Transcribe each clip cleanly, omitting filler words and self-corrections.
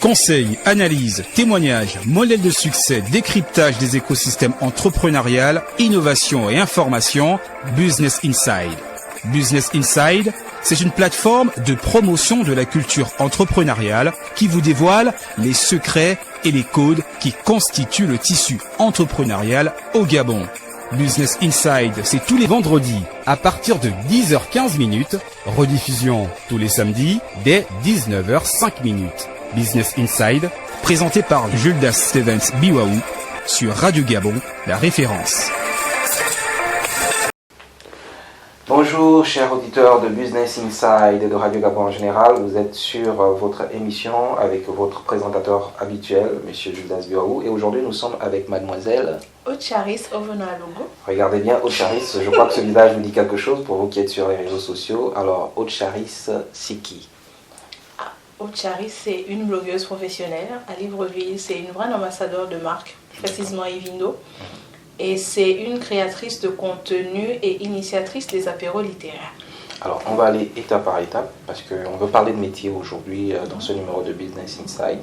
Conseils, analyses, témoignages, modèles de succès, décryptage des écosystèmes entrepreneurial, innovation et information, Business Inside. Business Inside, c'est une plateforme de promotion de la culture entrepreneuriale qui vous dévoile les secrets et les codes qui constituent le tissu entrepreneurial au Gabon. Business Inside, c'est tous les vendredis à partir de 10h15, rediffusion tous les samedis dès 19h05. Business Inside, présenté par Jules Stevens Biwaou sur Radio Gabon, la référence. Bonjour chers auditeurs de Business Inside et de Radio Gabon en général, vous êtes sur votre émission avec votre présentateur habituel, Monsieur Jules Biwaou, et aujourd'hui nous sommes avec Mademoiselle Ocharis Ovonalugo. Regardez bien Ocharis, je crois que ce visage vous dit quelque chose pour vous qui êtes sur les réseaux sociaux. Alors Ocharis, c'est qui? Ocharis, c'est une blogueuse professionnelle à Libreville, c'est une vraie ambassadeur de marque, précisément Evindo. Et c'est une créatrice de contenu et initiatrice des apéros littéraires. Alors, on va aller étape par étape parce qu'on veut parler de métier aujourd'hui dans ce numéro de Business Inside.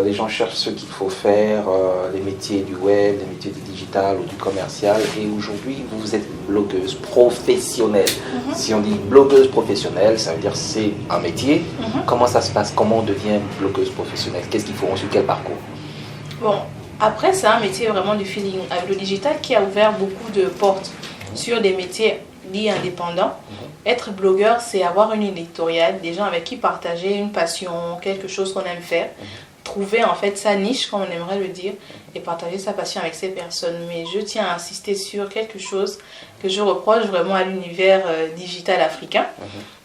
Les gens cherchent ce qu'il faut faire, les métiers du web, les métiers du digital ou du commercial. Et aujourd'hui, vous êtes blogueuse professionnelle. Si on dit blogueuse professionnelle, ça veut dire c'est un métier. Comment ça se passe? Comment on devient blogueuse professionnelle? Qu'est-ce qu'il faut? On suit quel parcours? Bon. Après, c'est un métier vraiment de feeling avec le digital qui a ouvert beaucoup de portes sur des métiers dits indépendants. Être blogueur, c'est avoir une éditoriale, des gens avec qui partager une passion, quelque chose qu'on aime faire, trouver en fait sa niche, comme on aimerait le dire, et partager sa passion avec ces personnes. Mais je tiens à insister sur quelque chose que je reproche vraiment à l'univers digital africain,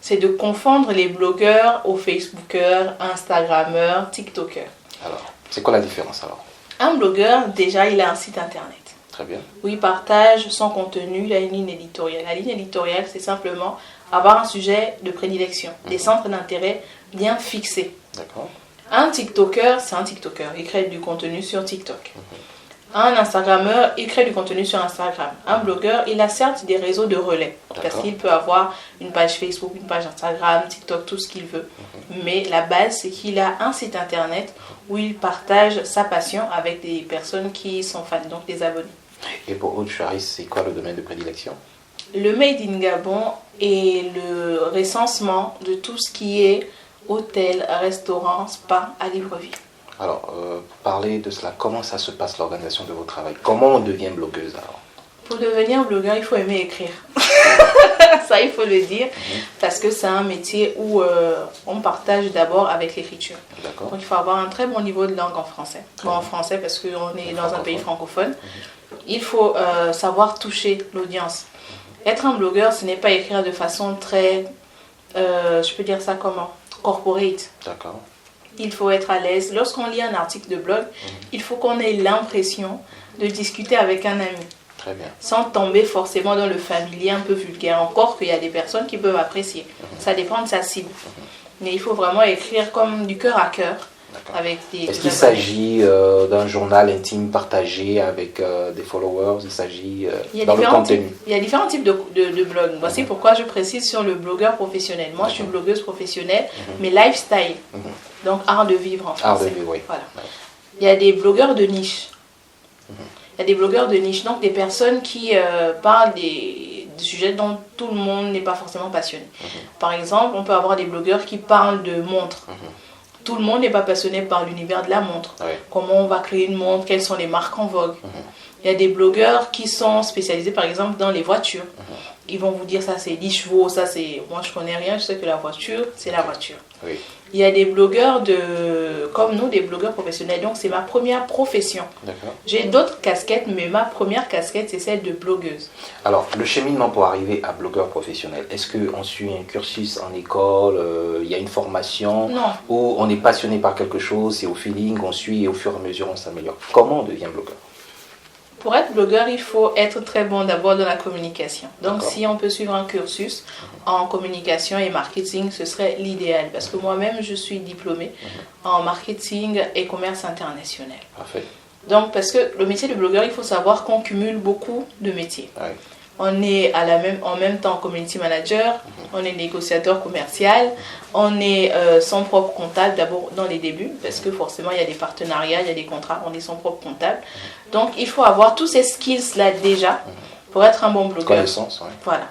c'est de confondre les blogueurs aux Facebookers, Instagrammeurs, TikTokers. Alors, c'est quoi la différence alors? Un blogueur, déjà, il a un site internet. Très bien. Où il partage son contenu, il a une ligne éditoriale. La ligne éditoriale, c'est simplement avoir un sujet de prédilection, des centres d'intérêt bien fixés. D'accord. Un TikToker, c'est un TikToker. Il crée du contenu sur TikTok. Un Instagrammeur, il crée du contenu sur Instagram. Un blogueur, il a certes des réseaux de relais. Parce qu'il peut avoir une page Facebook, une page Instagram, TikTok, tout ce qu'il veut. Mais la base, c'est qu'il a un site internet où il partage sa passion avec des personnes qui sont fans, donc des abonnés. Et pour Ocharis, c'est quoi le domaine de prédilection? Le Made in Gabon est le recensement de tout ce qui est hôtel, restaurant, spa à Libreville. Alors, parler de cela, comment ça se passe l'organisation de votre travail? Comment on devient blogueuse alors? Pour devenir blogueur, il faut aimer écrire. Ça, il faut le dire, parce que c'est un métier où on partage d'abord avec l'écriture. Donc, il faut avoir un très bon niveau de langue en français. Bon, en français, parce qu'on est dans un pays francophone. Il faut savoir toucher l'audience. Être un blogueur, ce n'est pas écrire de façon très, je peux dire ça comment, corporate. D'accord. Il faut être à l'aise. Lorsqu'on lit un article de blog, il faut qu'on ait l'impression de discuter avec un ami. Très bien. Sans tomber forcément dans le familier un peu vulgaire. Encore qu'il y a des personnes qui peuvent apprécier. Ça dépend de sa cible. Mais il faut vraiment écrire comme du cœur à cœur. Avec des... Est-ce qu'il s'agit d'un journal intime partagé avec des followers? Il s'agit dans le contenu? Il y a différents types de blogs. Voici pourquoi je précise sur le blogueur professionnel. Moi, je suis blogueuse professionnelle, mais lifestyle. Donc, art de vivre en français. Art de vivre, oui. Voilà. Il y a des blogueurs de niche. Il y a des blogueurs de niche, donc des personnes qui parlent des sujets dont tout le monde n'est pas forcément passionné. Par exemple, on peut avoir des blogueurs qui parlent de montres. Tout le monde n'est pas passionné par l'univers de la montre. Comment on va créer une montre, quelles sont les marques en vogue. Il y a des blogueurs qui sont spécialisés par exemple dans les voitures. Ils vont vous dire ça c'est 10 chevaux, ça c'est... Moi je connais rien, je sais que la voiture, c'est la voiture. Il y a des blogueurs comme nous, des blogueurs professionnels. Donc c'est ma première profession. J'ai d'autres casquettes, mais ma première casquette, c'est celle de blogueuse. Alors, le cheminement pour arriver à blogueur professionnel, est-ce qu'on suit un cursus en école, il y a une formation? Non. Ou on est passionné par quelque chose, c'est au feeling, on suit et au fur et à mesure on s'améliore? Comment on devient blogueur? Pour être blogueur, il faut être très bon d'abord dans la communication. Donc, si on peut suivre un cursus en communication et marketing, ce serait l'idéal. Parce que moi-même, je suis diplômée en marketing et commerce international. Parfait. Donc, parce que le métier de blogueur, il faut savoir qu'on cumule beaucoup de métiers. on est en même temps community manager, on est négociateur commercial, on est son propre comptable d'abord dans les débuts, parce que forcément il y a des partenariats, il y a des contrats, on est son propre comptable. Donc il faut avoir tous ces skills-là déjà pour être un bon blogueur. Connaissance, ouais. Voilà.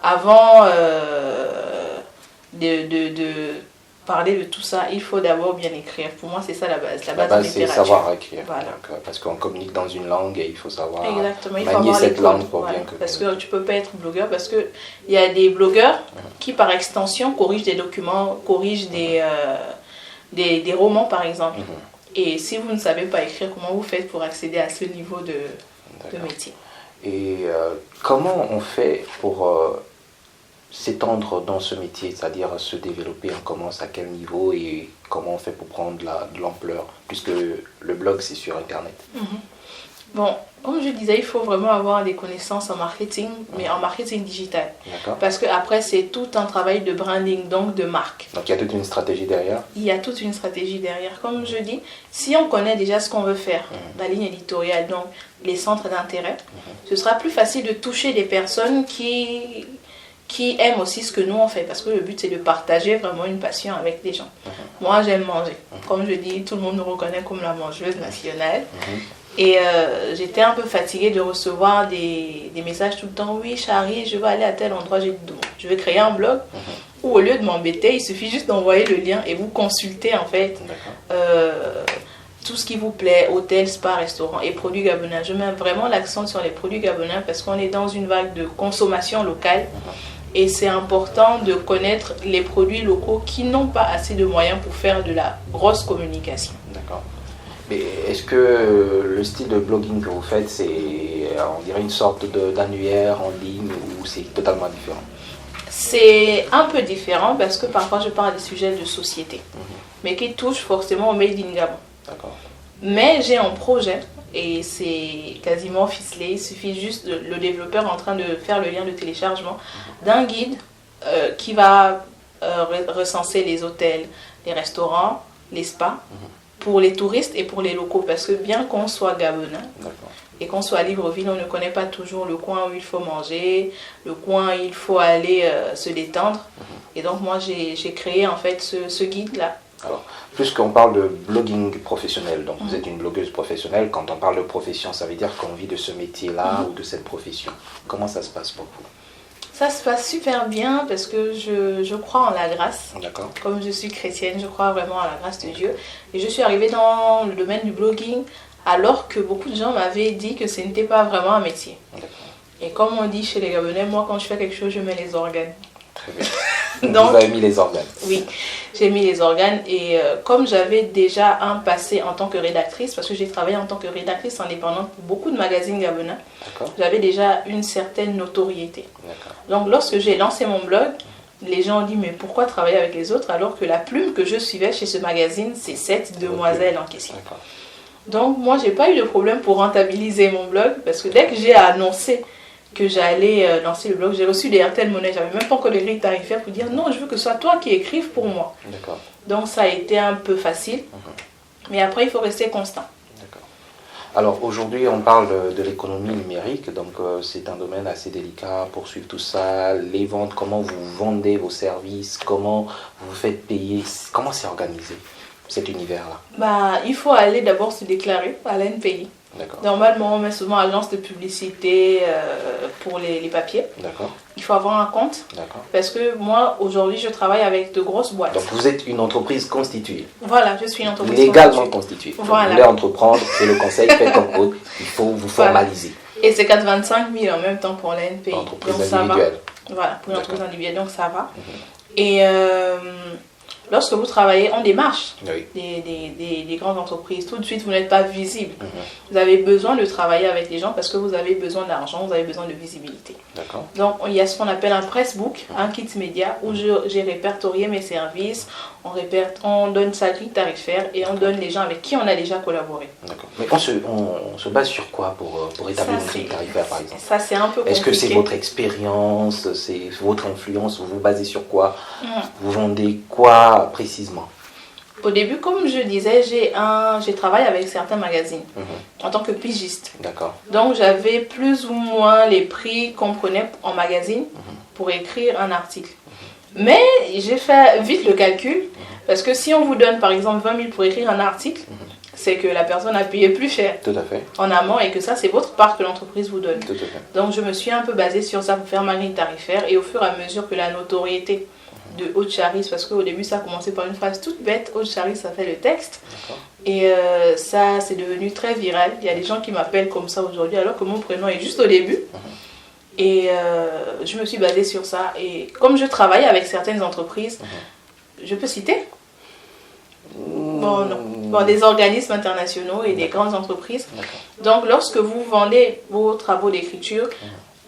Avant de parler de tout ça, il faut d'abord bien écrire. Pour moi, c'est ça la base. La base c'est savoir écrire. Voilà. Donc, parce qu'on communique dans une langue et il faut savoir manier cette langue pour voilà. bien que... Parce que tu ne peux pas être blogueur, parce qu'il y a des blogueurs qui, par extension, corrigent des documents, corrigent des romans, par exemple. Et si vous ne savez pas écrire, comment vous faites pour accéder à ce niveau de métier? Et comment on fait pour s'étendre dans ce métier, c'est-à-dire se développer? On commence à quel niveau et comment on fait pour prendre de l'ampleur, puisque le blog c'est sur Internet? Bon, comme je disais, il faut vraiment avoir des connaissances en marketing, mais en marketing digital. Parce qu'après, c'est tout un travail de branding, donc de marque. Donc il y a toute une stratégie derrière? Il y a toute une stratégie derrière. Comme je dis, si on connaît déjà ce qu'on veut faire, la ligne éditoriale, donc les centres d'intérêt, ce sera plus facile de toucher des personnes qui aiment aussi ce que nous on fait, parce que le but c'est de partager vraiment une passion avec les gens. Moi j'aime manger, comme je dis, tout le monde me reconnaît comme la mangeuse nationale. Et j'étais un peu fatiguée de recevoir des messages tout le temps. Oui, Chari, je vais aller à tel endroit. J'ai dit, je vais créer un blog où au lieu de m'embêter, il suffit juste d'envoyer le lien et vous consultez en fait tout ce qui vous plaît, hôtel, spa, restaurant et produits gabonais. Je mets vraiment l'accent sur les produits gabonais parce qu'on est dans une vague de consommation locale. Et c'est important de connaître les produits locaux qui n'ont pas assez de moyens pour faire de la grosse communication. D'accord. Mais est-ce que le style de blogging que vous faites, c'est, on dirait, une sorte d'annuaire en ligne ou c'est totalement différent? C'est un peu différent parce que parfois je parle des sujets de société, mais qui touchent forcément au Made in Gabon. D'accord. Mais j'ai un projet et c'est quasiment ficelé. Il suffit juste de le développeur en train de faire le lien de téléchargement d'un guide qui va recenser les hôtels, les restaurants, les spas pour les touristes et pour les locaux. Parce que bien qu'on soit gabonais et qu'on soit à Libreville, on ne connaît pas toujours le coin où il faut manger, le coin où il faut aller se détendre. Et donc moi j'ai créé en fait ce guide-là. Alors, puisqu'on parle de blogging professionnel, donc vous êtes une blogueuse professionnelle, quand on parle de profession, ça veut dire qu'on vit de ce métier-là ou de cette profession. Comment ça se passe pour vous? Ça se passe super bien parce que je crois en la grâce. D'accord. Comme je suis chrétienne, je crois vraiment à la grâce de Dieu. Et je suis arrivée dans le domaine du blogging alors que beaucoup de gens m'avaient dit que ce n'était pas vraiment un métier. D'accord. Et comme on dit chez les Gabonais, moi quand je fais quelque chose, je mets les organes. Très bien. Donc, vous avez mis les organes. Oui, j'ai mis les organes et comme j'avais déjà un passé en tant que rédactrice, parce que j'ai travaillé en tant que rédactrice indépendante pour beaucoup de magazines gabonais, j'avais déjà une certaine notoriété. Donc lorsque j'ai lancé mon blog, les gens ont dit mais pourquoi travailler avec les autres alors que la plume que je suivais chez ce magazine, c'est cette demoiselle en question. Donc moi j'ai pas eu de problème pour rentabiliser mon blog parce que dès que j'ai annoncé que j'allais lancer le blog, j'ai reçu des RTL Monnaie, j'avais même pas encore de grille tarifaire pour dire non, je veux que ce soit toi qui écrives pour moi. Donc ça a été un peu facile, mais après il faut rester constant. Alors aujourd'hui on parle de l'économie numérique, donc c'est un domaine assez délicat pour suivre tout ça, les ventes, comment vous vendez vos services, comment vous faites payer, comment c'est organisé cet univers-là? Il faut aller d'abord se déclarer à l'ANPI. Normalement, on met souvent agence de publicité pour les papiers. Il faut avoir un compte. Parce que moi, aujourd'hui, je travaille avec de grosses boîtes. Donc, vous êtes une entreprise constituée. Voilà, je suis une entreprise légalement constituée. Voilà. Vous voulez entreprendre, c'est le conseil, faites comme autre, il faut vous formaliser. Et c'est 425 000 en même temps pour l'ANPI. Entreprise individuelle. Voilà, pour une entreprise individuelle, donc ça va. Et lorsque vous travaillez en démarche des grandes entreprises, tout de suite vous n'êtes pas visible. Vous avez besoin de travailler avec les gens parce que vous avez besoin d'argent, vous avez besoin de visibilité. Donc il y a ce qu'on appelle un pressbook, un kit média où j'ai répertorié mes services, on donne sa grille tarifaire et on donne les gens avec qui on a déjà collaboré. Mais on se base sur quoi pour établir une grille tarifaire par exemple? Ça c'est un peu compliqué. Est-ce que c'est votre expérience, c'est votre influence, vous vous basez sur quoi? Vous vendez quoi précisément? Au début, comme je disais, j'ai travaillé avec certains magazines en tant que pigiste. D'accord. Donc, j'avais plus ou moins les prix qu'on prenait en magazine pour écrire un article. Mais j'ai fait vite le calcul, parce que si on vous donne par exemple 20 000 pour écrire un article, c'est que la personne a payé plus cher Tout à fait. en amont et que ça, c'est votre part que l'entreprise vous donne. Tout à fait. Donc, je me suis un peu basée sur ça pour faire ma grille tarifaire, et au fur et à mesure que la notoriété de Aude Charis, parce qu'au début, ça a commencé par une phrase toute bête, Aude Charis, ça fait le texte. Et ça, c'est devenu très viral. Il y a des gens qui m'appellent comme ça aujourd'hui, alors que mon prénom est juste au début. Et je me suis basée sur ça. Et comme je travaille avec certaines entreprises, je peux citer Bon, non. Bon, des organismes internationaux et des grandes entreprises. Donc, lorsque vous vendez vos travaux d'écriture,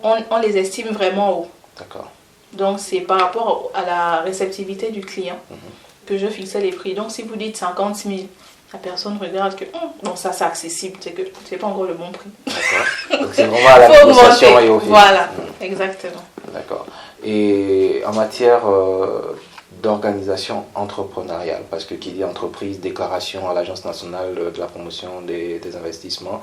on les estime vraiment haut. D'accord. Donc, c'est par rapport à la réceptivité du client que je fixais les prix. Donc, si vous dites 50 000, la personne regarde que bon, ça c'est accessible, c'est que c'est pas encore le bon prix. D'accord. Donc, c'est vraiment à la négociation et au fil. Voilà, exactement. D'accord. Et en matière d'organisation entrepreneuriale, parce que qui dit entreprise, déclaration à l'Agence nationale de la promotion des investissements,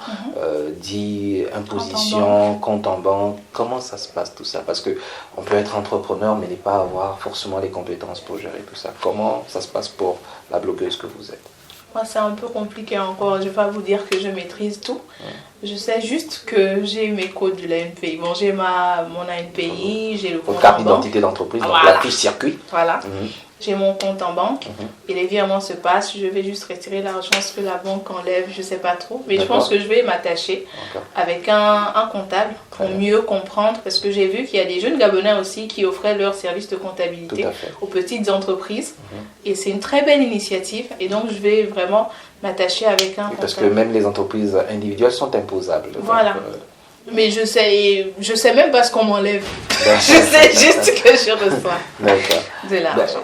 dit imposition, compte en banque, comment ça se passe tout ça? Parce qu'on peut être entrepreneur mais ne pas avoir forcément les compétences pour gérer tout ça. Comment ça se passe pour la blogueuse que vous êtes? Moi, c'est un peu compliqué encore. Je ne vais pas vous dire que je maîtrise tout. Je sais juste que j'ai mes codes de l'ANPI. Bon, j'ai mon ANPI, j'ai le compte en banque. Carte d'identité d'entreprise, donc la fiche circuit. Voilà. J'ai mon compte en banque et les virements se passent. Je vais juste retirer l'argent, ce que la banque enlève, je ne sais pas trop. Mais je pense que je vais m'attacher avec un comptable pour mieux comprendre. Parce que j'ai vu qu'il y a des jeunes Gabonais aussi qui offraient leur service de comptabilité aux petites entreprises. Et c'est une très belle initiative. Et donc, je vais vraiment m'attacher avec un comptable. Parce que même les entreprises individuelles sont imposables. Voilà. Donc, mais je sais même pas ce qu'on m'enlève. Je sais juste que je reçois de l'argent.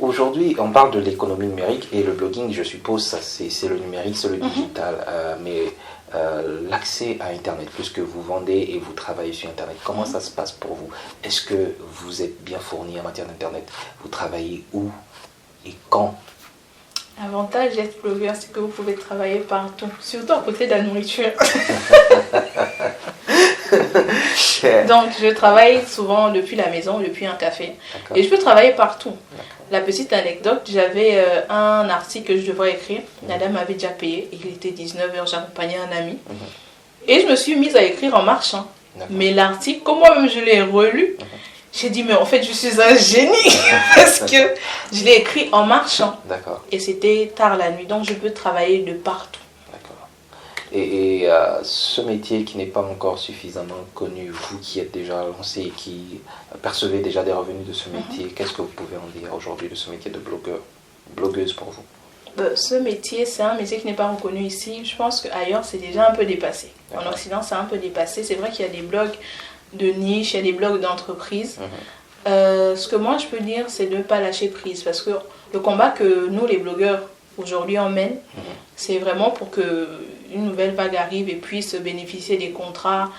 Aujourd'hui, on parle de l'économie numérique et le blogging, je suppose, ça c'est le numérique, c'est le digital. Mais l'accès à Internet, puisque vous vendez et vous travaillez sur Internet, comment ça se passe pour vous? Est-ce que vous êtes bien fourni en matière d'Internet? Vous travaillez où et quand? L'avantage d'être blogueur, c'est que vous pouvez travailler partout, surtout à côté de la nourriture. Donc, je travaille souvent depuis la maison, depuis un café. Et je peux travailler partout. La petite anecdote, j'avais un article que je devrais écrire. La dame m'avait déjà payé. Il était 19h, j'accompagnais un ami. Et je me suis mise à écrire en marchant. Mais l'article, comme moi-même je l'ai relu, j'ai dit, mais en fait, je suis un génie parce que je l'ai écrit en marchant. Et c'était tard la nuit, donc je peux travailler de partout. Et ce métier qui n'est pas encore suffisamment connu, vous qui êtes déjà lancé et qui percevez déjà des revenus de ce métier, qu'est-ce que vous pouvez en dire aujourd'hui de ce métier de blogueuse pour vous? Ce métier, c'est un métier qui n'est pas reconnu ici. Je pense qu'ailleurs, c'est déjà un peu dépassé. En Occident, c'est un peu dépassé. C'est vrai qu'il y a des blogs de niche, il y a des blogs d'entreprise. Ce que moi je peux dire, c'est de ne pas lâcher prise, parce que le combat que nous les blogueurs aujourd'hui on mène, c'est vraiment pour que une nouvelle vague arrive et puisse bénéficier des contrats.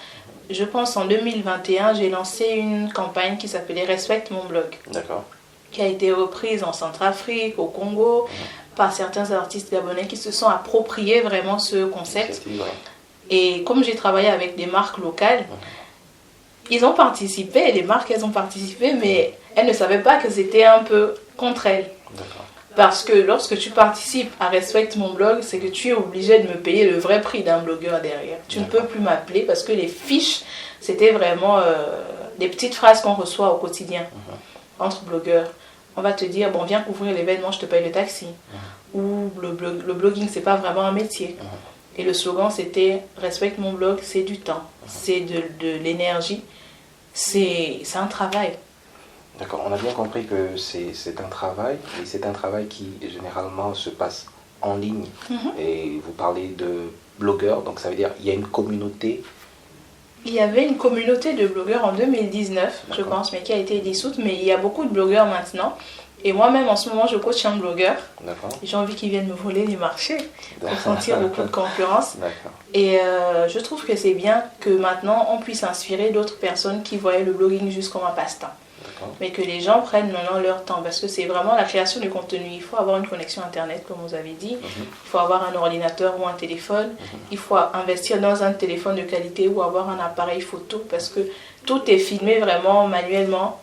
Je pense en 2021, j'ai lancé une campagne qui s'appelait Respecte mon blog, qui a été reprise en Centrafrique, au Congo, par certains artistes gabonais qui se sont appropriés vraiment ce concept. Et comme j'ai travaillé avec des marques locales, ils ont participé, les marques elles ont participé, mais elles ne savaient pas que c'était un peu contre elles. Parce que lorsque tu participes à Respecte mon blog, c'est que tu es obligé de me payer le vrai prix d'un blogueur derrière. Tu ne peux plus m'appeler parce que les fiches, c'était vraiment des petites phrases qu'on reçoit au quotidien entre blogueurs. On va te dire, bon, viens couvrir l'événement, je te paye le taxi. Ou le blogging, c'est pas vraiment un métier. Et le slogan, c'était Respecte mon blog, c'est du temps, c'est de l'énergie, c'est un travail. D'accord, on a bien compris que c'est un travail, et c'est un travail qui généralement se passe en ligne. Et vous parlez de blogueurs, donc ça veut dire qu'il y a une communauté. Il y avait une communauté de blogueurs en 2019, je pense, mais qui a été dissoute. Mais il y a beaucoup de blogueurs maintenant. Et moi-même, en ce moment, je coach un blogueur. J'ai envie qu'il vienne me voler les marchés pour sentir beaucoup de concurrence. Et je trouve que c'est bien que maintenant, on puisse inspirer d'autres personnes qui voyaient le blogging juste comme un passe-temps. mais que les gens prennent maintenant leur temps parce que c'est vraiment la création de contenu. Il faut avoir une connexion Internet, comme vous avez dit, il faut avoir un ordinateur ou un téléphone, il faut investir dans un téléphone de qualité ou avoir un appareil photo parce que tout est filmé vraiment manuellement.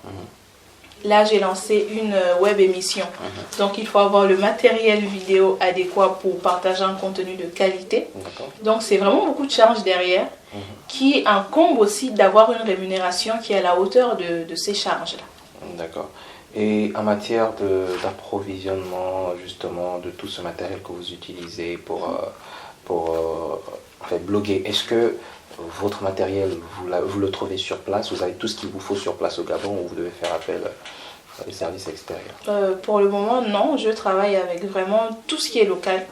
Là, j'ai lancé une web émission. Donc, il faut avoir le matériel vidéo adéquat pour partager un contenu de qualité. Donc, c'est vraiment beaucoup de charges derrière qui incombe aussi d'avoir une rémunération qui est à la hauteur de ces charges-là. D'accord. Et en matière d'approvisionnement, justement, de tout ce matériel que vous utilisez pour bloguer, est-ce que votre matériel, vous le trouvez sur place? Vous avez tout ce qu'il vous faut sur place au Gabon ou vous devez faire appel à des services extérieurs? Pour le moment, non. Je travaille avec vraiment tout ce qui est local.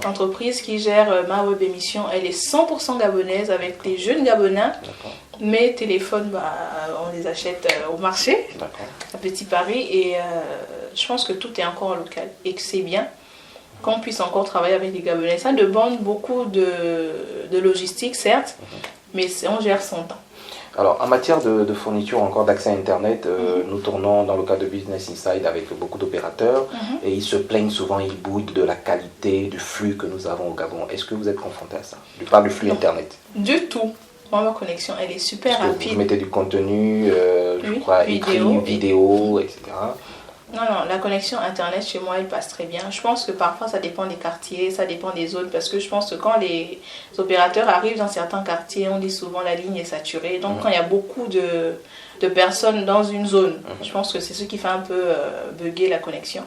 L'entreprise qui gère ma web émission, elle est 100% gabonaise avec des jeunes Gabonais. Mes téléphones, on les achète au marché, à Petit Paris. Et je pense que tout est encore local et que c'est bien qu'on puisse encore travailler avec les Gabonais. Ça demande beaucoup de logistique, certes, mais on gère son temps. Alors, en matière de fourniture encore d'accès à Internet, nous tournons dans le cadre de Business Inside avec beaucoup d'opérateurs et ils se plaignent souvent, ils boudent de la qualité du flux que nous avons au Gabon. Est-ce que vous êtes confronté à ça? Je parle du flux Internet. Du tout. Moi, ma connexion, elle est super rapide. Vous mettez du contenu, je crois, écrit, vidéo, etc. Non, la connexion Internet chez moi, elle passe très bien. Je pense que parfois, ça dépend des quartiers, ça dépend des zones, parce que je pense que quand les opérateurs arrivent dans certains quartiers, on dit souvent la ligne est saturée. Donc, quand il y a beaucoup de personnes dans une zone, je pense que c'est ce qui fait un peu bugger la connexion.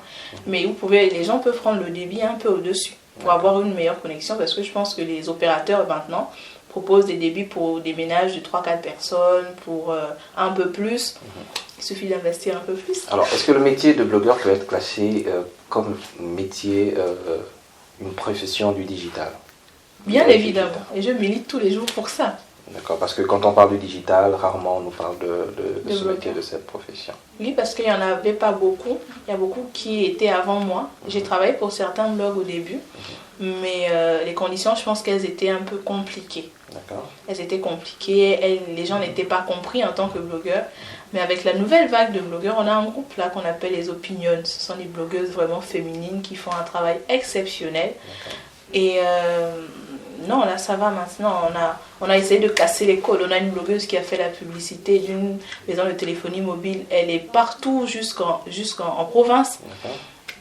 Mais les gens peuvent prendre le débit un peu au-dessus pour avoir une meilleure connexion, parce que je pense que les opérateurs, maintenant, proposent des débits pour des ménages de 3-4 personnes, pour un peu plus. Il suffit d'investir un peu plus. Alors, est-ce que le métier de blogueur peut être classé comme métier, une profession du digital? Bien évidemment. Et je milite tous les jours pour ça. D'accord, parce que quand on parle du digital, rarement on nous parle de ce métier, de cette profession. Oui, parce qu'il n'y en avait pas beaucoup. Il y a beaucoup qui étaient avant moi. J'ai travaillé pour certains blogs au début, mais les conditions, je pense qu'elles étaient un peu compliquées. D'accord. Elles étaient compliquées, les gens n'étaient pas compris en tant que blogueurs. Mais avec la nouvelle vague de blogueurs, on a un groupe là qu'on appelle les Opinions. Ce sont des blogueuses vraiment féminines qui font un travail exceptionnel. Et non, là ça va maintenant. On a essayé de casser les codes. On a une blogueuse qui a fait la publicité d'une maison de téléphonie mobile. Elle est partout jusqu'en province.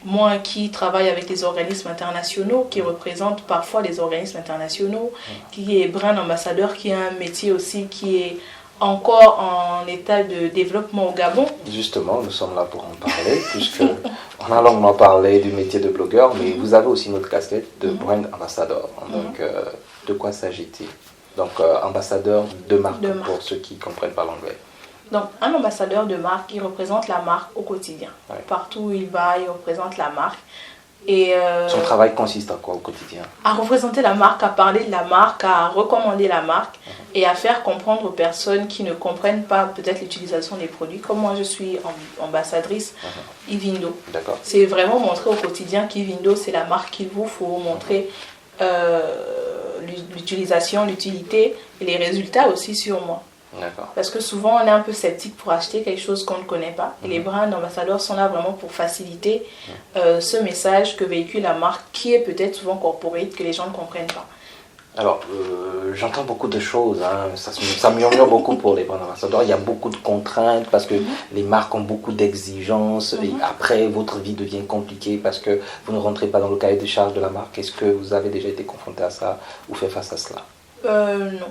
Moi qui travaille avec des organismes internationaux, qui représente parfois des organismes internationaux, qui est brand ambassadeur, qui a un métier aussi qui est encore en état de développement au Gabon. Justement, nous sommes là pour en parler, puisqu'on a longuement parlé du métier de blogueur, mais vous avez aussi notre casquette de brand ambassadeur. Donc, de quoi s'agit-il? Donc, ambassadeur de marque, pour ceux qui ne comprennent pas l'anglais. Donc, un ambassadeur de marque, il représente la marque au quotidien. Partout où il va, il représente la marque. Et son travail consiste à quoi au quotidien? À représenter la marque, à parler de la marque, à recommander la marque et à faire comprendre aux personnes qui ne comprennent pas peut-être l'utilisation des produits. Comme moi, je suis ambassadrice Ivindo. C'est vraiment montrer au quotidien qu'Ivindo, c'est la marque qu'il vous faut, montrer l'utilisation, l'utilité et les résultats aussi sur moi. Parce que souvent on est un peu sceptique pour acheter quelque chose qu'on ne connaît pas. Et les brand ambassadeurs sont là vraiment pour faciliter ce message que véhicule la marque qui est peut-être souvent corporate, que les gens ne comprennent pas. Alors, j'entends beaucoup de choses, ça murmure beaucoup pour les brand ambassadeurs. Il y a beaucoup de contraintes parce que les marques ont beaucoup d'exigences et après votre vie devient compliquée parce que vous ne rentrez pas dans le cahier des charges de la marque. Est-ce que vous avez déjà été confronté à ça ou fait face à cela? Non.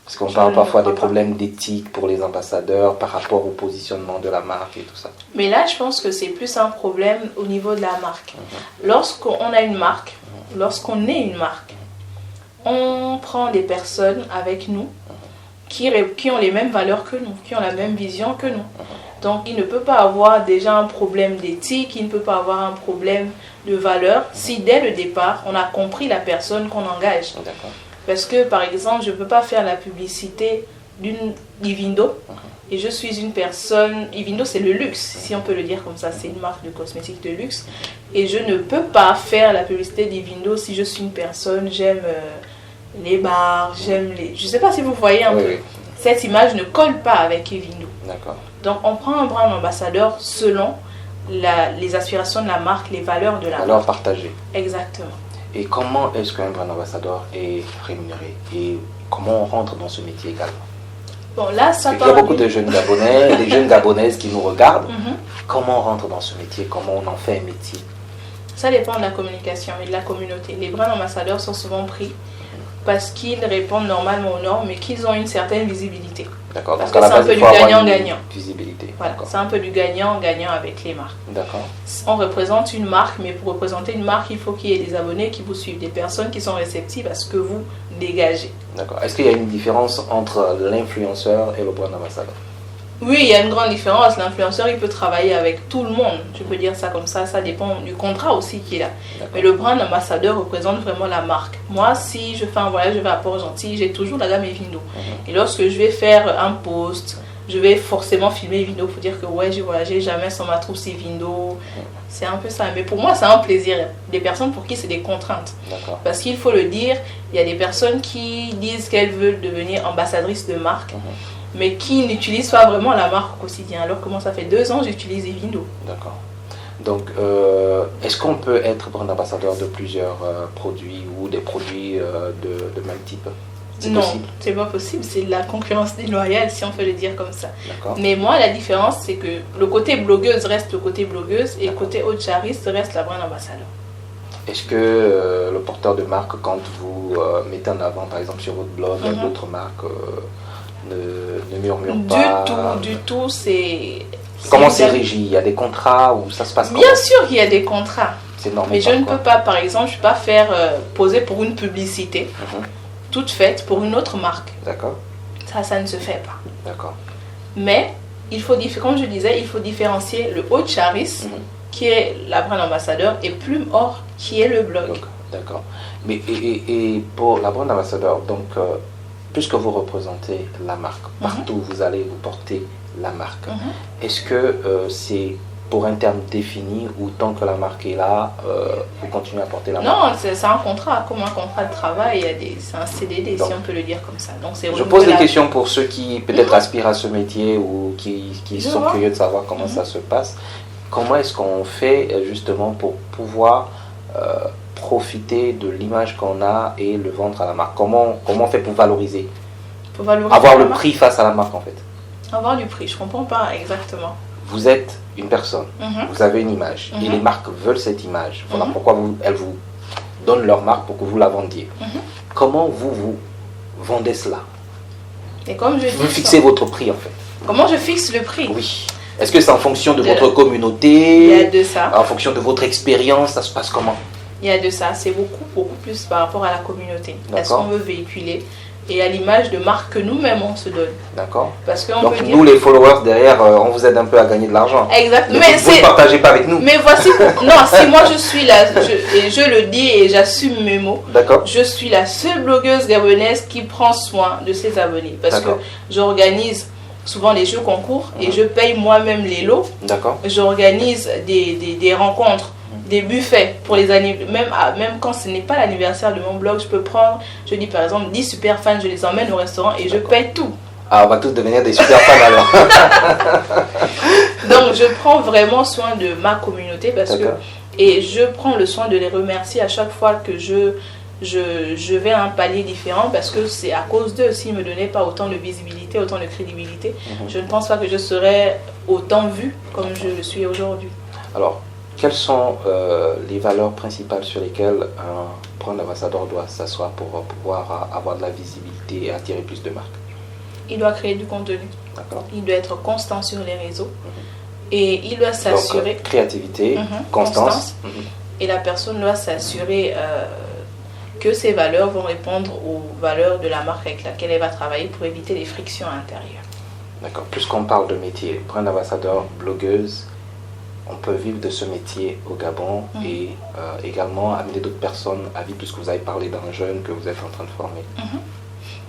Parce qu'on parle parfois des problèmes d'éthique pour les ambassadeurs par rapport au positionnement de la marque et tout ça. Mais là, je pense que c'est plus un problème au niveau de la marque. Lorsqu'on a une marque, lorsqu'on est une marque, on prend des personnes avec nous qui ont les mêmes valeurs que nous, qui ont la même vision que nous. Donc, il ne peut pas avoir déjà un problème d'éthique, il ne peut pas avoir un problème de valeur si dès le départ, on a compris la personne qu'on engage. Parce que, par exemple, je ne peux pas faire la publicité d'une Ivindo et je suis une personne... Ivindo, c'est le luxe, si on peut le dire comme ça. C'est une marque de cosmétiques de luxe. Et je ne peux pas faire la publicité d'Ivindo si je suis une personne, j'aime les bars, j'aime les... Je ne sais pas si vous voyez un peu. cette image ne colle pas avec Evindo. D'accord. Donc on prend un brand ambassadeur selon les aspirations de la marque, les valeurs de la marque. Valeurs partagées. Exactement. Et comment est-ce qu'un brand ambassadeur est rémunéré? Et comment on rentre dans ce métier également? Bon, là, ça Il y a beaucoup de jeunes Gabonais, des jeunes Gabonaises qui nous regardent. Comment on rentre dans ce métier? Comment on en fait un métier? Ça dépend de la communication et de la communauté. Les brands ambassadeurs sont souvent pris parce qu'ils répondent normalement aux normes, mais qu'ils ont une certaine visibilité. D'accord. Parce Donc que à la c'est un base, peu il du faut avoir gagnant-gagnant. une visibilité. Voilà, D'accord. c'est un peu du gagnant-gagnant avec les marques. D'accord. On représente une marque, mais pour représenter une marque, il faut qu'il y ait des abonnés qui vous suivent, des personnes qui sont réceptives à ce que vous dégagez. D'accord. Est-ce qu'il y a une différence entre l'influenceur et le brand ambassadeur? Oui, il y a une grande différence. L'influenceur, il peut travailler avec tout le monde. Je peux dire ça comme ça dépend du contrat aussi qu'il a. Mais le brand ambassadeur représente vraiment la marque. Moi, si je fais un voyage, je vais à Port-Gentil, j'ai toujours la gamme Evindo. Et lorsque je vais faire un post, je vais forcément filmer Evindo pour dire que ouais, j'ai voyagé jamais sans ma trousse Evindo. C'est un peu ça. Mais pour moi, c'est un plaisir. Des personnes pour qui c'est des contraintes. D'accord. Parce qu'il faut le dire, il y a des personnes qui disent qu'elles veulent devenir ambassadrices de marque, mais qui n'utilisent pas vraiment la marque au quotidien. Alors que moi, ça fait 2 ans que j'utilise Evindo. D'accord. Donc, est-ce qu'on peut être brand ambassadeur de plusieurs produits ou des produits de même type? C'est Non, possible? c'est pas possible. C'est de la concurrence déloyale, si on peut le dire comme ça. D'accord. Mais moi, la différence, c'est que le côté blogueuse reste le côté blogueuse et le côté autre-chariste reste la brand ambassadeur. Est-ce que le porteur de marque, quand vous mettez en avant, par exemple, sur votre blog, d'autres marques ne murmurent pas? Du tout, c'est... Comment c'est régi? Il y a des contrats ou ça se passe comment? Bien sûr qu'il y a des contrats. C'est normal. Mais je ne peux pas, par exemple, je ne peux pas faire poser pour une publicité toute faite pour une autre marque. D'accord. Ça ne se fait pas. D'accord. Mais, comme je disais, il faut différencier le haut charis, qui est la brand ambassadeur, et Plume Or, qui est le blog. D'accord. Mais et pour la brand ambassadeur, donc, puisque vous représentez la marque, partout où vous allez, vous portez la marque, est-ce que c'est pour un terme défini ou tant que la marque est là, vous continuez à porter la marque? Non, c'est un contrat, comme un contrat de travail, c'est un CDD, donc, si on peut le dire comme ça. Donc, je pose des questions pour ceux qui peut-être aspirent à ce métier ou qui sont curieux de savoir comment ça se passe. Comment est-ce qu'on fait justement pour pouvoir profiter de l'image qu'on a et le vendre à la marque? Comment on fait pour valoriser? Avoir le prix face à la marque en fait. Avoir du prix, je ne comprends pas exactement. Vous êtes une personne, vous avez une image et les marques veulent cette image. Voilà pourquoi elles vous donnent leur marque pour que vous la vendiez. Comment vous vendez cela? Et comme je dis, vous fixez votre prix en fait. Comment je fixe le prix? Oui. Est-ce que c'est en fonction de votre communauté? Il y a de ça. En fonction de votre expérience, ça se passe comment? Il y a de ça. C'est beaucoup plus par rapport à la communauté. À ce qu'on veut véhiculer et à l'image de marque que nous-mêmes on se donne. D'accord. Parce qu'on donc peut nous dire... les followers derrière, on vous aide un peu à gagner de l'argent. Exactement. Mais vous ne partagez pas avec nous. Mais voici... Non, si moi je suis là, et je le dis et j'assume mes mots. D'accord. Je suis la seule blogueuse gabonaise qui prend soin de ses abonnés. Parce que j'organise souvent les jeux concours et je paye moi-même les lots. D'accord. J'organise des rencontres, des buffets pour les anniversaires. Même quand ce n'est pas l'anniversaire de mon blog, je peux prendre, je dis par exemple 10 super fans, je les emmène au restaurant et je paye tout. Ah, on va tous devenir des super fans alors. Donc je prends vraiment soin de ma communauté parce que, et je prends le soin de les remercier à chaque fois que je vais à un palier différent parce que c'est à cause d'eux. S'ils ne me donnaient pas autant de visibilité, autant de crédibilité, je ne pense pas que je serais autant vue comme je le suis aujourd'hui. Alors, quelles sont les valeurs principales sur lesquelles un brand ambassadeur doit s'asseoir pour pouvoir avoir de la visibilité et attirer plus de marques? Il doit créer du contenu. Il doit être constant sur les réseaux. Et il doit s'assurer... Donc, créativité, constance. Et la personne doit s'assurer que ces valeurs vont répondre aux valeurs de la marque avec laquelle elle va travailler pour éviter les frictions intérieures. D'accord. Puisqu'on parle de métier, brand ambassadeur, blogueuse, on peut vivre de ce métier au Gabon et également amener d'autres personnes à vivre, puisque vous avez parlé d'un jeune que vous êtes en train de former.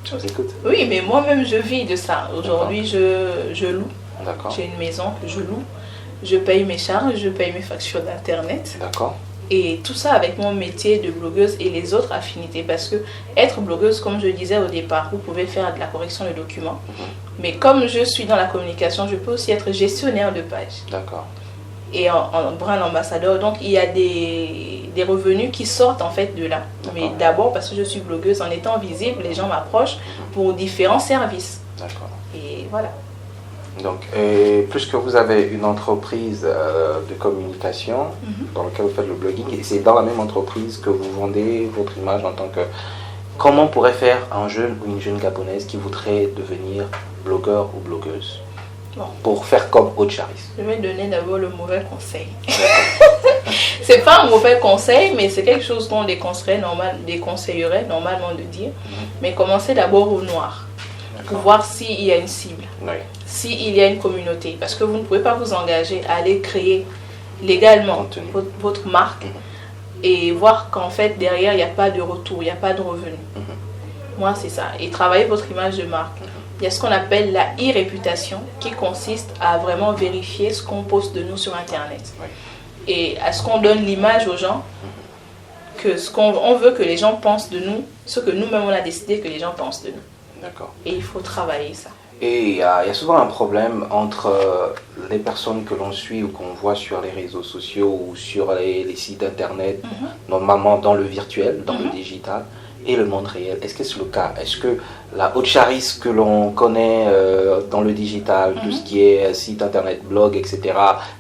Je vous écoute. Oui, mais moi-même je vis de ça. Aujourd'hui, je loue. D'accord. J'ai une maison que je loue. Je paye mes charges, je paye mes factures d'internet. D'accord. Et tout ça avec mon métier de blogueuse et les autres affinités. Parce que être blogueuse, comme je disais au départ, vous pouvez faire de la correction de documents. Mais comme je suis dans la communication, je peux aussi être gestionnaire de page. D'accord. Et en brand ambassadeur. Donc il y a des revenus qui sortent en fait de là. Mais d'abord parce que je suis blogueuse, en étant visible, les gens m'approchent pour différents services. D'accord. Et voilà. Donc, puisque vous avez une entreprise de communication dans laquelle vous faites le blogging, et c'est dans la même entreprise que vous vendez votre image en tant que... Comment pourrait faire un jeune ou une jeune gabonaise qui voudrait devenir blogueur ou blogueuse pour faire comme Aude Charis? Je vais donner d'abord le mauvais conseil. C'est pas un mauvais conseil, mais c'est quelque chose qu'on déconseillerait normalement de dire. Mais commencez d'abord au noir pour voir s'il y a une cible. Oui. S'il y a une communauté, parce que vous ne pouvez pas vous engager à aller créer légalement votre marque et voir qu'en fait derrière il n'y a pas de retour, il n'y a pas de revenu. Moi c'est ça, et travailler votre image de marque. Il y a ce qu'on appelle la e-réputation qui consiste à vraiment vérifier ce qu'on poste de nous sur internet et à ce qu'on donne l'image aux gens, que ce qu'on veut que les gens pensent de nous, ce que nous-mêmes on a décidé que les gens pensent de nous. D'accord. Et il faut travailler ça. Et il y a souvent un problème entre les personnes que l'on suit ou qu'on voit sur les réseaux sociaux ou sur les sites internet, normalement dans le virtuel, dans le digital, et le monde réel. Est-ce que c'est le cas? Est-ce que la Aude Charis que l'on connaît dans le digital, tout ce qui est site internet, blog, etc.,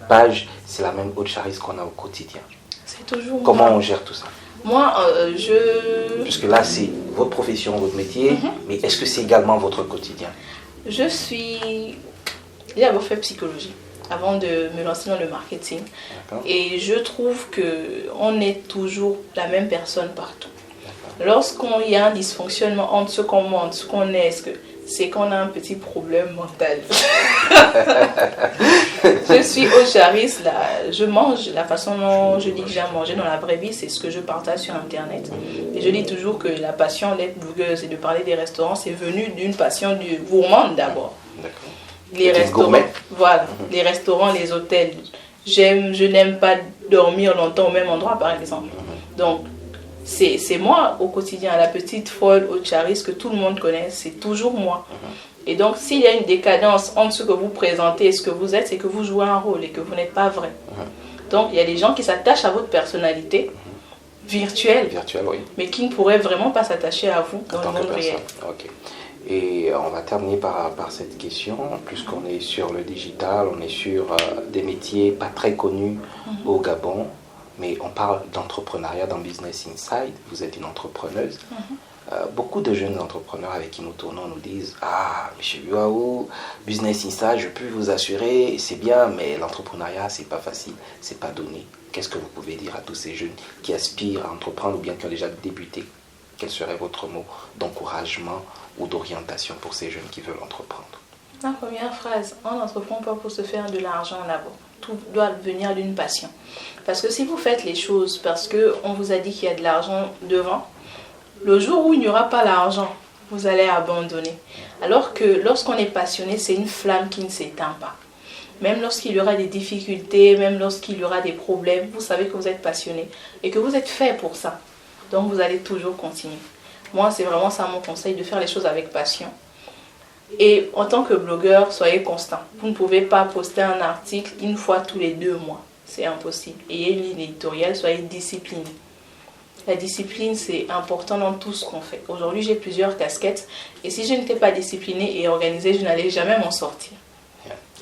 page, c'est la même Aude Charis qu'on a au quotidien? C'est toujours Comment on gère tout ça? Moi, Puisque là, c'est votre profession, votre métier, mais est-ce que c'est également votre quotidien? Je suis... J'ai d'abord fait psychologie avant de me lancer dans le marketing. Et je trouve qu'on est toujours la même personne partout. Lorsqu'il y a un dysfonctionnement entre ce qu'on montre, ce qu'on est, c'est qu'on a un petit problème mental. Je suis Aude Charis, je mange la façon dont je dis que j'aime manger dans la vraie vie, c'est ce que je partage sur internet. Et je dis toujours que la passion d'être blogueuse et de parler des restaurants, c'est venu d'une passion du gourmande d'abord. Les restaurants, voilà, les restaurants, les hôtels. Je n'aime pas dormir longtemps au même endroit par exemple. Donc c'est moi au quotidien, la petite folle Aude Charis que tout le monde connaît, c'est toujours moi. Et donc s'il y a une décadence entre ce que vous présentez et ce que vous êtes, c'est que vous jouez un rôle et que vous n'êtes pas vrai. Donc il y a des gens qui s'attachent à votre personnalité virtuelle, oui, mais qui ne pourraient vraiment pas s'attacher à vous dans le monde réel. Okay. Et on va terminer par cette question, puisqu'on est sur le digital, on est sur des métiers pas très connus au Gabon, mais on parle d'entrepreneuriat dans Business Inside, vous êtes une entrepreneuse. Beaucoup de jeunes entrepreneurs avec qui nous tournons nous disent « Ah, M. Luaou, Business Inside, je peux vous assurer, c'est bien, mais l'entrepreneuriat, c'est pas facile, c'est pas donné. » Qu'est-ce que vous pouvez dire à tous ces jeunes qui aspirent à entreprendre ou bien qui ont déjà débuté? Quel serait votre mot d'encouragement ou d'orientation pour ces jeunes qui veulent entreprendre? La première phrase, on n'entreprend pas pour se faire de l'argent d'abord. Tout doit venir d'une passion. Parce que si vous faites les choses parce qu'on vous a dit qu'il y a de l'argent devant, le jour où il n'y aura pas l'argent, vous allez abandonner. Alors que lorsqu'on est passionné, c'est une flamme qui ne s'éteint pas. Même lorsqu'il y aura des difficultés, même lorsqu'il y aura des problèmes, vous savez que vous êtes passionné et que vous êtes fait pour ça. Donc vous allez toujours continuer. Moi, c'est vraiment ça mon conseil, de faire les choses avec passion. Et en tant que blogueur, soyez constant. Vous ne pouvez pas poster un article une fois tous les 2 mois. C'est impossible. Ayez une ligne éditoriale, soyez discipliné. La discipline, c'est important dans tout ce qu'on fait. Aujourd'hui, j'ai plusieurs casquettes. Et si je n'étais pas disciplinée et organisée, je n'allais jamais m'en sortir.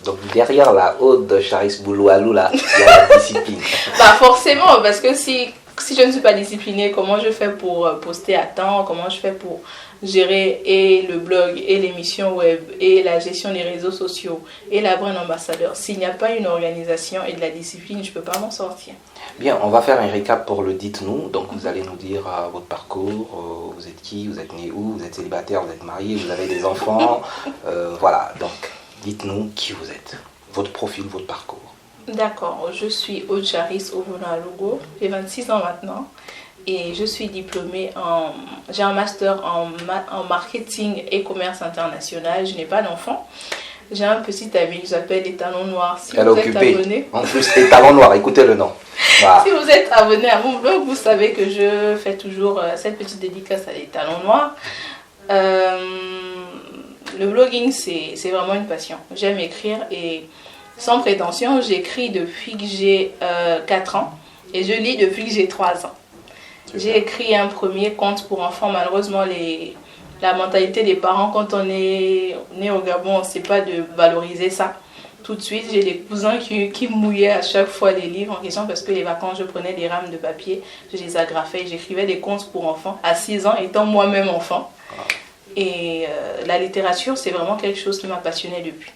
Donc derrière la Aude Charis Bouloualou, là, il y a la discipline. Bah forcément, parce que si je ne suis pas disciplinée, comment je fais pour poster à temps? Comment je fais pour gérer et le blog, et l'émission web, et la gestion des réseaux sociaux, et la brand ambassadeur? S'il n'y a pas une organisation et de la discipline, je ne peux pas m'en sortir. Bien, on va faire un récap pour le dites-nous. Donc vous allez nous dire votre parcours, vous êtes qui, vous êtes né où, vous êtes célibataire, vous êtes marié, vous avez des enfants. Voilà, donc dites-nous qui vous êtes, votre profil, votre parcours. D'accord, je suis Aude Charis Ovono-Alogo, j'ai 26 ans maintenant et je suis diplômée j'ai un master en marketing et commerce international. Je n'ai pas d'enfant, J'ai un petit ami que j'appelle les talons noirs. Si Elle est vous êtes occupée. abonné, En plus, les talons noirs, écoutez le nom. Voilà. si vous êtes abonné à mon blog, vous savez que je fais toujours cette petite dédicace à les talons noirs. Le blogging, c'est vraiment une passion. J'aime écrire et sans prétention, j'écris depuis que j'ai 4 ans et je lis depuis que j'ai 3 ans. J'ai écrit un premier conte pour enfants. Malheureusement, la mentalité des parents, quand on est né au Gabon, on ne sait pas de valoriser ça. Tout de suite, j'ai des cousins qui mouillaient à chaque fois les livres en question parce que les vacances, je prenais des rames de papier, je les agrafais, j'écrivais des contes pour enfants à 6 ans, étant moi-même enfant. Et la littérature, c'est vraiment quelque chose qui m'a passionnée depuis.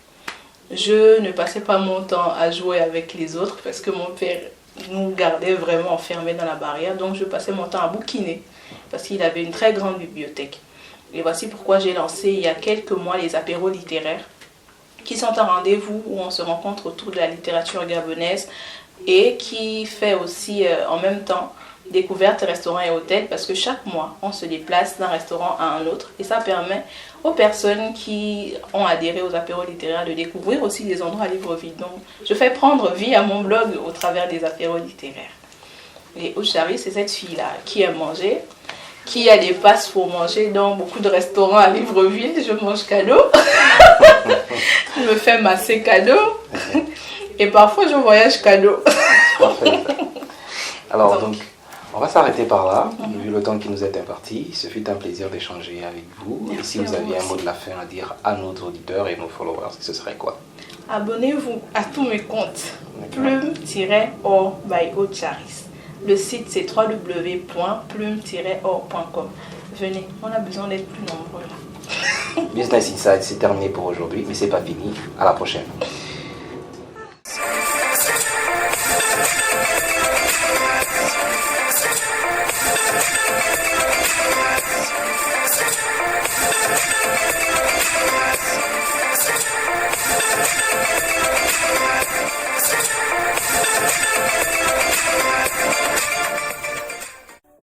Je ne passais pas mon temps à jouer avec les autres parce que mon père nous gardait vraiment enfermés dans la barrière. Donc je passais mon temps à bouquiner parce qu'il avait une très grande bibliothèque. Et voici pourquoi j'ai lancé il y a quelques mois les apéros littéraires, qui sont un rendez-vous où on se rencontre autour de la littérature gabonaise et qui fait aussi en même temps découvertes, restaurants et hôtels, parce que chaque mois, on se déplace d'un restaurant à un autre et ça permet aux personnes qui ont adhéré aux apéros littéraires de découvrir aussi des endroits à Libreville. Donc, je fais prendre vie à mon blog au travers des apéros littéraires. Et Ouchari, c'est cette fille-là qui aime manger, qui a des passes pour manger dans beaucoup de restaurants à Libreville. Je mange cadeau. Je me fais masser cadeau. Et parfois, je voyage cadeau. Parfait. Alors, donc, on va s'arrêter par là, vu le temps qui nous est imparti. Ce fut un plaisir d'échanger avec vous. Et si vous aviez un mot de la fin à dire à nos auditeurs et nos followers, ce serait quoi? Abonnez-vous à tous mes comptes. Plume-or by Oucharis. Le site, c'est www.plume-or.com. Venez, on a besoin d'être plus nombreux là. Business Inside, c'est terminé pour aujourd'hui, mais c'est pas fini. À la prochaine.